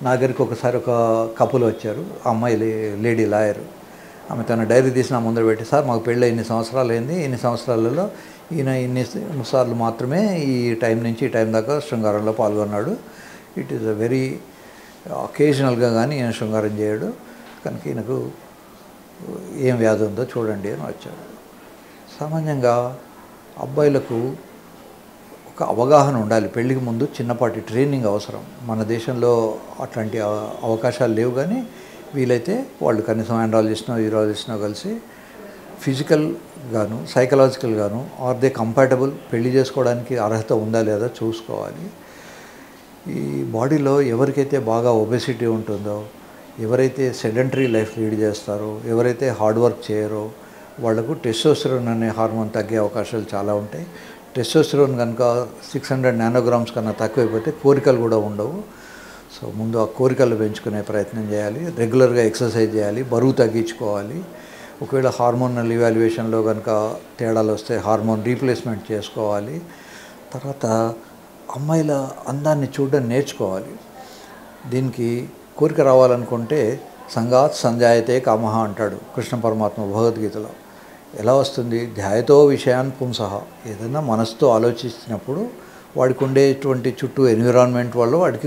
నా దగ్గరికి ఒకసారి ఒక కపుల్ వచ్చారు. ఆ అమ్మాయి లేడీ లాయర్. ఆమె తన డైరీ తీసి నా ముందర పెట్టి, సార్ మాకు పెళ్ళి ఇన్ని సంవత్సరాలు అయింది, ఇన్ని సంవత్సరాలలో ఈయన ఇన్ని సార్లు మాత్రమే ఈ టైం నుంచి ఈ టైం దాకా శృంగారంలో పాల్గొన్నాడు. ఇట్ ఈస్ అ వెరీ అకేజనల్గా కానీ ఈయన శృంగారం చేయడు, కనుక ఈయనకు ఏం వ్యాధి ఉందో చూడండి అని వచ్చాడు. సామాన్యంగా అబ్బాయిలకు ఒక అవగాహన ఉండాలి. పెళ్ళికి ముందు చిన్నపాటి ట్రైనింగ్ అవసరం. మన దేశంలో అట్లాంటి అవకాశాలు లేవు, కానీ వీలైతే వాళ్ళు కనీసం ఆండ్రాలజిస్ట్నో యూరాలజిస్ట్నో కలిసి ఫిజికల్ గాను సైకలాజికల్ గాను ఆర్ దే కంపాటబుల్, పెళ్లి చేసుకోవడానికి అర్హత ఉందా లేదా చూసుకోవాలి. ఈ బాడీలో ఎవరికైతే బాగా ఒబెసిటీ ఉంటుందో, ఎవరైతే సెడెంటరీ లైఫ్ లీడ్ చేస్తారో, ఎవరైతే హార్డ్ వర్క్ చేయరో వాళ్లకు టెస్టోస్టెరోన్ అనే హార్మోన్ తగ్గే అవకాశాలు చాలా ఉంటాయి. టెస్టోస్టెరోన్ కనుక 600 నానోగ్రామ్స్ కన్నా తక్కువైపోతే కోరికలు కూడా ఉండవు. సో ముందు ఆ కోరికలు పెంచుకునే ప్రయత్నం చేయాలి, రెగ్యులర్గా ఎక్సర్సైజ్ చేయాలి, బరువు తగ్గించుకోవాలి. ఒకవేళ హార్మోనల్ ఇవాల్యుయేషన్లో కనుక తేడాలు వస్తే హార్మోన్ రీప్లేస్మెంట్ చేసుకోవాలి. తర్వాత అమ్మాయిల అందాన్ని చూడడం నేర్చుకోవాలి. దీనికి కోరిక రావాలనుకుంటే సంగాత్ సంజాయతే కామహ అంటాడు కృష్ణ పరమాత్మ భగవద్గీతలో. ఎలా వస్తుంది? ధ్యాయతో విషయాన్ పుంసః. ఏదైనా మనసుతో ఆలోచిస్తున్నప్పుడు వాడికి ఉండేటువంటి చుట్టూ ఎన్విరాన్మెంట్ వల్ల వాడికి